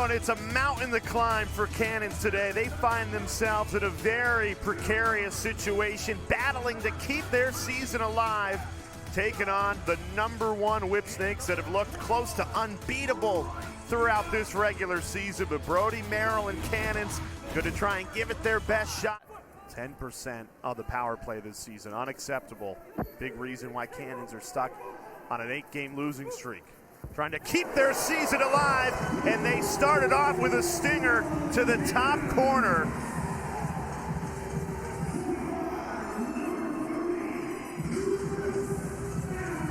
Oh, and it's a mountain to climb for Cannons today. They find themselves in a very precarious situation, battling to keep their season alive, taking on the #1 Whipsnakes that have looked close to unbeatable throughout this regular season. But Brody, Merrill, and Cannons going to try and give it their best shot. 10% of the power play this season, unacceptable. Big reason why Cannons are stuck on an 8-game losing streak. Trying to keep their season alive, and they started off with a stinger to the top corner.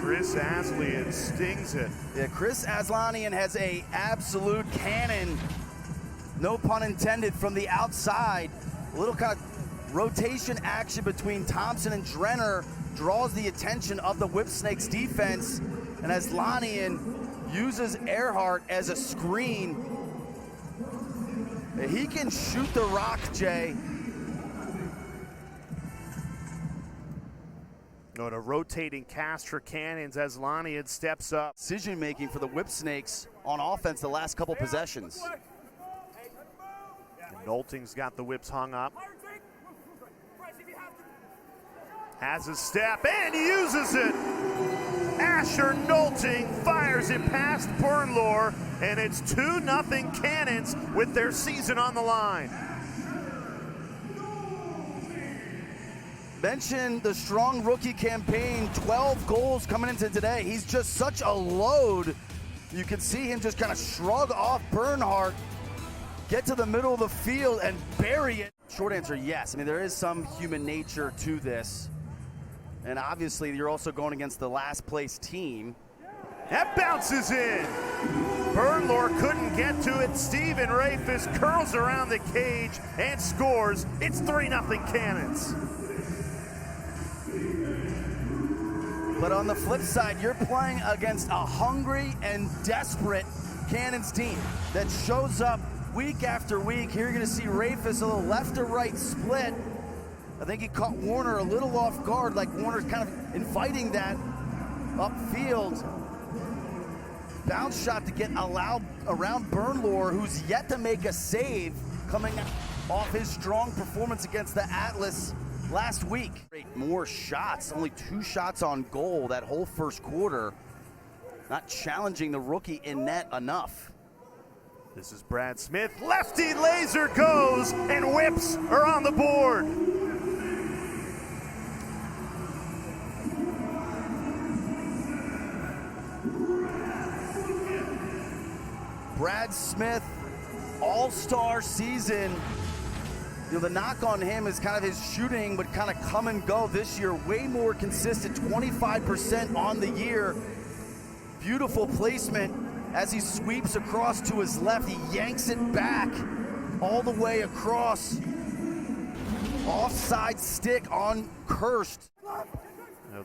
Chris Aslian stings it. Yeah, Chris Aslanian has a absolute cannon, no pun intended, from the outside. A little kind of rotation action between Thompson and Drenner draws the attention of the Whipsnakes defense, and Aslanian uses Earhart as a screen. He can shoot the rock, Jay. On a rotating cast for Cannons, Aslanian steps up. Decision making for the Whipsnakes on offense the last couple possessions. And Nolting's got the whips hung up. Has a step and uses it. Asher Nolting fires it past Bernlohr, and it's 2-0 Cannons with their season on the line. Mention the strong rookie campaign, 12 goals coming into today. He's just such a load. You can see him just kind of shrug off Bernhardt, get to the middle of the field and bury it. Short answer, yes. I mean, there is some human nature to this. And obviously, you're also going against the last place team. That bounces in. Bernlohr couldn't get to it. Steven Rafis curls around the cage and scores. It's 3-0 Cannons. But on the flip side, you're playing against a hungry and desperate Cannons team that shows up week after week. Here you're going to see Rafis a little left to right split. I think he caught Warner a little off guard, like Warner's kind of inviting that upfield. Bounce shot to get allowed around Bernlohr, who's yet to make a save, coming off his strong performance against the Atlas last week. More shots, only 2 shots on goal that whole first quarter. Not challenging the rookie in net enough. This is Brad Smith. Lefty laser goes, and Whips are on the board. Brad Smith, all-star season. You know, the knock on him is kind of his shooting would kind of come and go this year. Way more consistent, 25% on the year. Beautiful placement as he sweeps across to his left. He yanks it back all the way across. Offside stick on Kirst.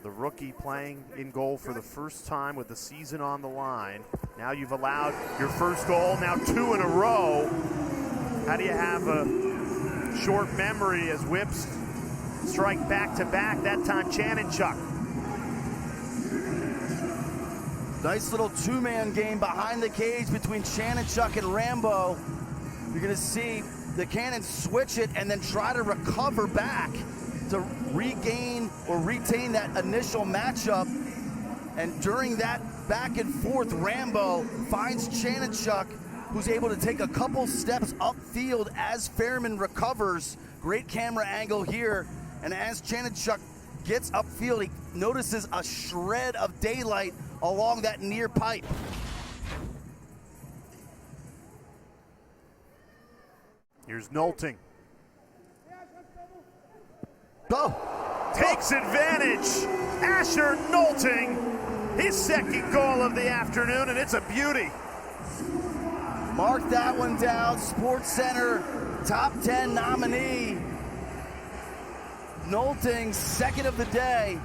The rookie playing in goal for the first time with the season on the line. Now you've allowed your first goal, now 2 in a row. How do you have a short memory as Whips strike back-to-back, that time Chanenchuk? Nice little 2-man game behind the cage between Chanenchuk and Rambo. You're gonna see the Cannons switch it and then try to recover back to regain or retain that initial matchup. And during that back and forth, Rambo finds Chanenchuk, who's able to take a couple steps upfield as Fairman recovers. Great camera angle here. And as Chanenchuk gets upfield, he notices a shred of daylight along that near pipe. Here's Nolting. Go. Takes advantage. Asher Nolting, his second goal of the afternoon, and it's a beauty. Mark that one down. Sports Center top 10 nominee. Nolting, second of the day.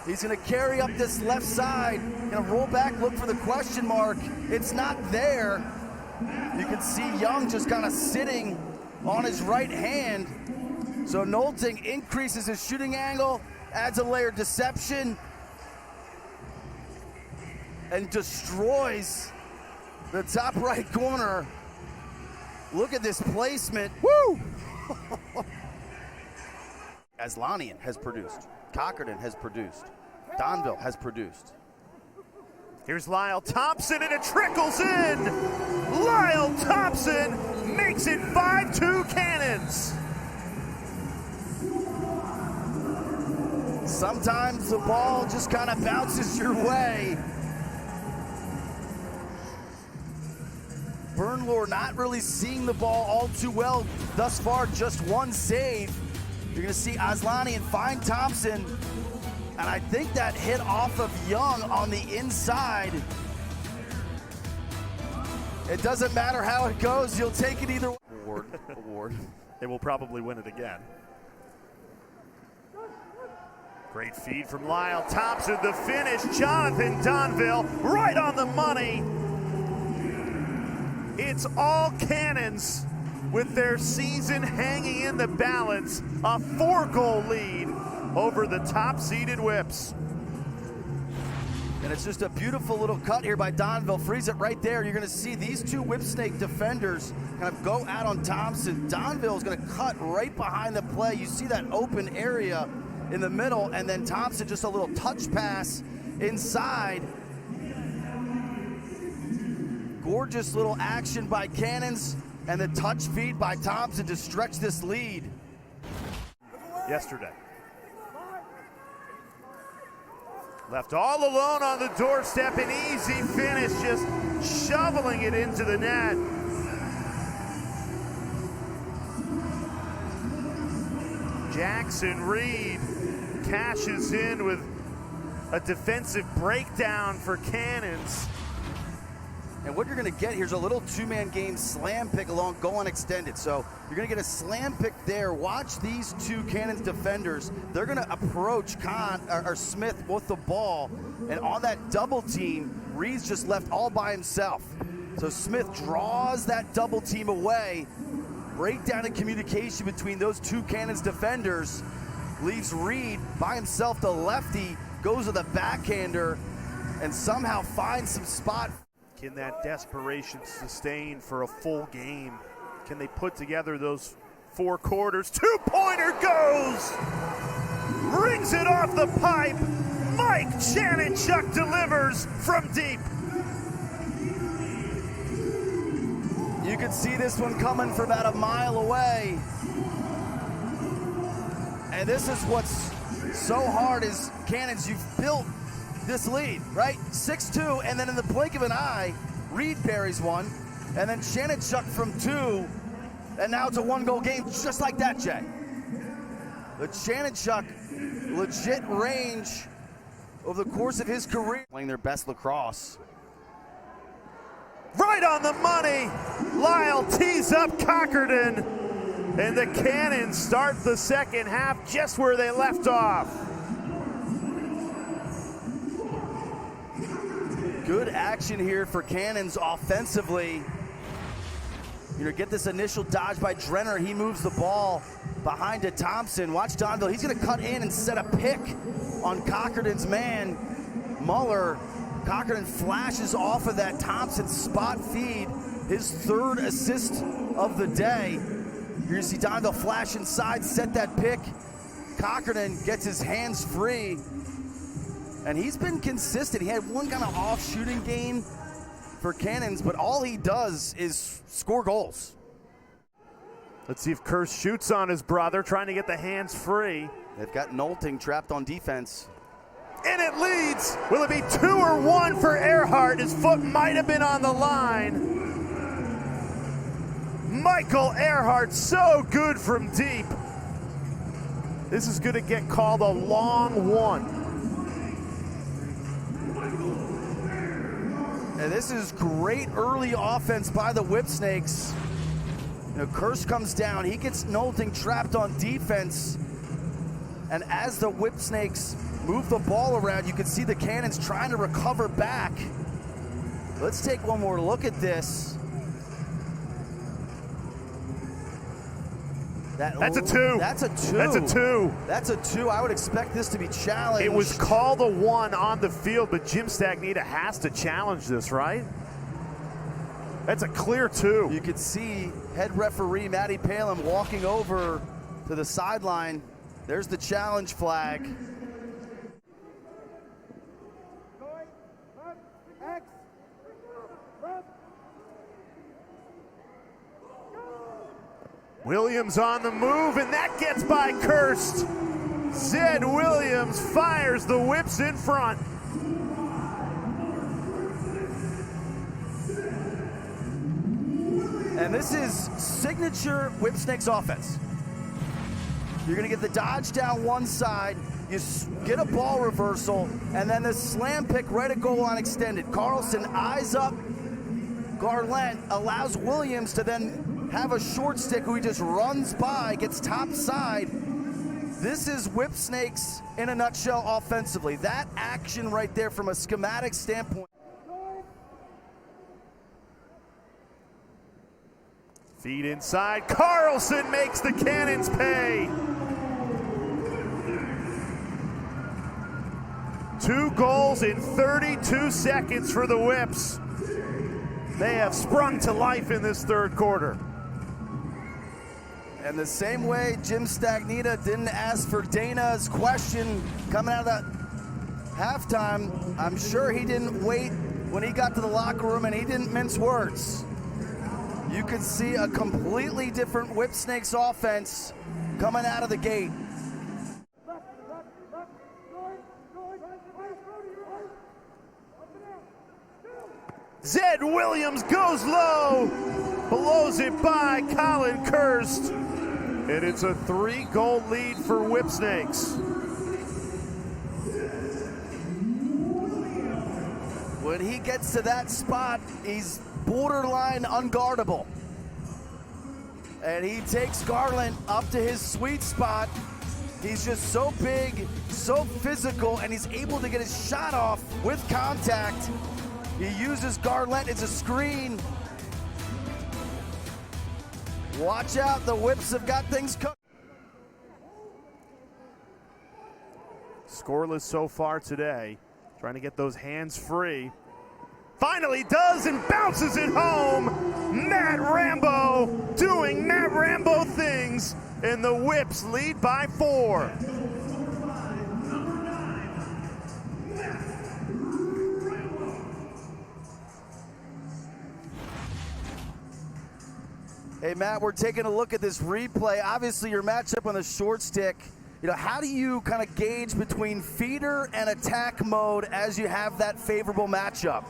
He's going to carry up this left side. Going to roll back, look for the question mark. It's not there. You can see Young just kind of sitting on his right hand. So Nolting increases his shooting angle, adds a layer of deception, and destroys the top right corner. Look at this placement. Woo! Aslanian has produced. Cockerton has produced. Donville has produced. Here's Lyle Thompson, and it trickles in. Lyle Thompson makes it 5-2 Cannons. Sometimes the ball just kind of bounces your way. Bernlohr not really seeing the ball all too well thus far, just one save. You're gonna see Aslanian find Thompson, and I think that hit off of Young on the inside. It doesn't matter how it goes, you'll take it either way. Award. They will probably win it again. Great feed from Lyle Thompson, the finish. Jonathan Donville right on the money. It's all Cannons with their season hanging in the balance. A 4-goal lead over the top-seeded Whips. And it's just a beautiful little cut here by Donville. Frees it right there. You're going to see these two Whipsnake defenders kind of go out on Thompson. Donville is going to cut right behind the play. You see that open area in the middle, and then Thompson just a little touch pass inside. Gorgeous little action by Cannons, and the touch feed by Thompson to stretch this lead. Yesterday. Left all alone on the doorstep, an easy finish, just shoveling it into the net. Jackson Reed cashes in with a defensive breakdown for Cannons. And what you're going to get here's a little two-man game slam pick along goal unextended. So you're going to get a slam pick there. Watch these two Cannons defenders. They're going to approach Smith with the ball. And on that double team, Reed's just left all by himself. So Smith draws that double team away. Breakdown in communication between those two Cannons defenders leaves Reed by himself. The lefty goes to the backhander and somehow finds some spot. Can that desperation sustain for a full game? Can they put together those 4 quarters? Two-pointer goes! Brings it off the pipe. Mike Janenchuk delivers from deep. You can see this one coming from about a mile away. And this is what's so hard is Cannons, you've built this lead, right? 6-2, and then in the blink of an eye, Reed buries one, and then Janenchuk from 2, and now it's a 1-goal game just like that, Jay. But Janenchuk, legit range over the course of his career. Playing their best lacrosse. Right on the money, Lyle tees up Cockerton, and the Cannons start the second half just where they left off. Good action here for Cannons offensively. You know, get this initial dodge by Drenner. He moves the ball behind to Thompson. Watch Donville. He's going to cut in and set a pick on Cockerton's man, Muller. Cockerton flashes off of that Thompson spot feed, his 3rd assist of the day. You're going to see Donville flash inside, set that pick. Cockerton gets his hands free. And he's been consistent. He had one kind of off shooting game for Cannons, but all he does is score goals. Let's see if Kurse shoots on his brother, trying to get the hands free. They've got Nolting trapped on defense. And it leads. Will it be 2 or 1 for Earhart? His foot might have been on the line. Michael Earhart, so good from deep. This is going to get called a long one. And this is great early offense by the Whipsnakes. You know, Kurse comes down. He gets Nolting trapped on defense. And as the Whipsnakes move the ball around, you can see the Cannons trying to recover back. Let's take one more look at this. That's a 2. That's a 2. That's a 2. That's a 2. I would expect this to be challenged. It was called a 1 on the field, but Jim Stagnita has to challenge this, right? That's a clear 2. You could see head referee Matty Palin walking over to the sideline. There's the challenge flag. Williams on the move, and that gets by Kirst. Zed Williams fires the whips in front. And this is signature Whipsnakes offense. You're gonna get the dodge down one side, you get a ball reversal, and then the slam pick right at goal line extended. Carlson eyes up Garland, allows Williams to then have a short stick who he just runs by, gets top side. This is Whipsnakes in a nutshell offensively. That action right there from a schematic standpoint. Feed inside, Carlson makes the Cannons pay. 2 goals in 32 seconds for the Whips. They have sprung to life in this third quarter. And the same way Jim Stagnita didn't ask for Dana's question coming out of that halftime, I'm sure he didn't wait when he got to the locker room and he didn't mince words. You could see a completely different Whipsnakes offense coming out of the gate. Zed Williams goes low, blows it by Colin Kirst, and it's a 3-goal lead for Whipsnakes. When he gets to that spot, he's borderline unguardable. And he takes Garland up to his sweet spot. He's just so big, so physical, and he's able to get his shot off with contact. He uses Garland as a screen. Watch out, the Whips have got things cooked. Scoreless so far today, trying to get those hands free. Finally does and bounces it home. Matt Rambo doing Matt Rambo things, and the Whips lead by 4. Hey, Matt, we're taking a look at this replay. Obviously, your matchup on the short stick. You know, how do you kind of gauge between feeder and attack mode as you have that favorable matchup?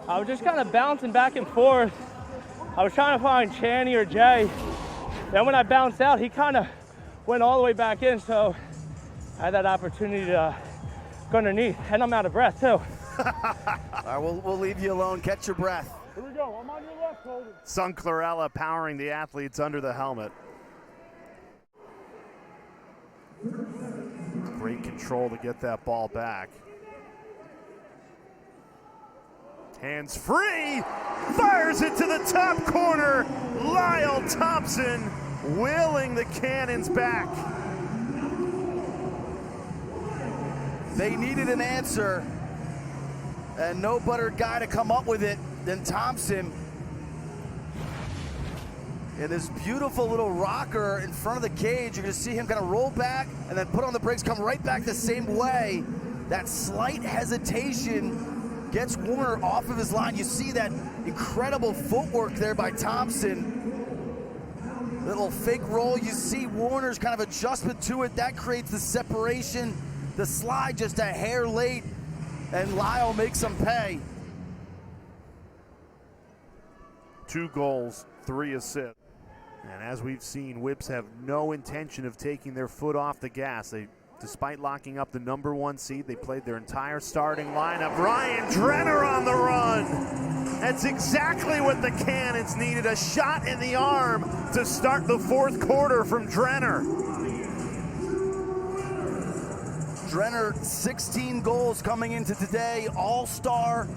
I was just kind of bouncing back and forth. I was trying to find Channy or Jay. Then when I bounced out, he kind of went all the way back in, so I had that opportunity to go underneath. And I'm out of breath, too. All right, we'll leave you alone. Catch your breath. Here we go. I'm on your left shoulder. Sun Clarella powering the athletes under the helmet. Great control to get that ball back. Hands free, fires it to the top corner. Lyle Thompson wheeling the Cannons back. They needed an answer, and no better guy to come up with it than Thompson. In this beautiful little rocker in front of the cage, you're gonna see him kind of roll back and then put on the brakes, come right back the same way. That slight hesitation gets Warner off of his line. You see that incredible footwork there by Thompson. Little fake roll, you see Warner's kind of adjustment to it. That creates the separation. The slide just a hair late, and Lyle makes him pay. 2 goals, 3 assists. And as we've seen, Whips have no intention of taking their foot off the gas. Despite locking up the #1 seed, they played their entire starting lineup. Ryan Drenner on the run. That's exactly what the Cannons needed, a shot in the arm to start the 4th quarter from Drenner. Drenner, 16 goals coming into today, all-star.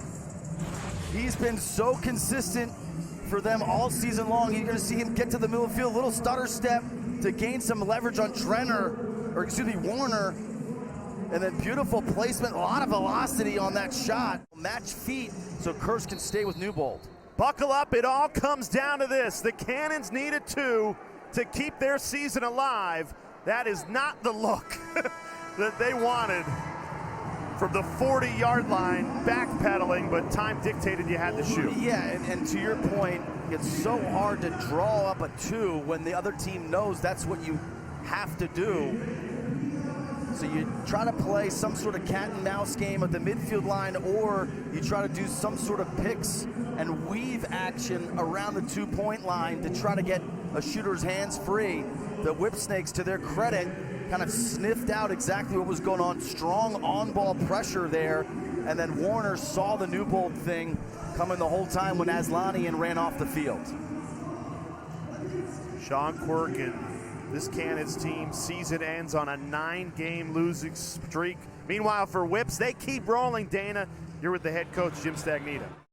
He's been so consistent for them all season long. You're gonna see him get to the middle of the field, little stutter step to gain some leverage on Warner. And then beautiful placement, a lot of velocity on that shot. Match feet so Kirst can stay with Newbold. Buckle up, it all comes down to this. The Cannons needed 2 to keep their season alive. That is not the look that they wanted from the 40-yard line, backpedaling, but time dictated you had to shoot. Yeah, and to your point, it's so hard to draw up a 2 when the other team knows that's what you have to do. So you try to play some sort of cat and mouse game at the midfield line, or you try to do some sort of picks and weave action around the 2-point line to try to get a shooter's hands free. The Whipsnakes, to their credit, kind of sniffed out exactly what was going on. Strong on-ball pressure there, and then Warner saw the Newbold thing coming the whole time when Aslanian ran off the field. Sean Quirk and this Cannons team season ends on a 9-game losing streak. Meanwhile, for Whips, they keep rolling. Dana, you're with the head coach, Jim Stagnita.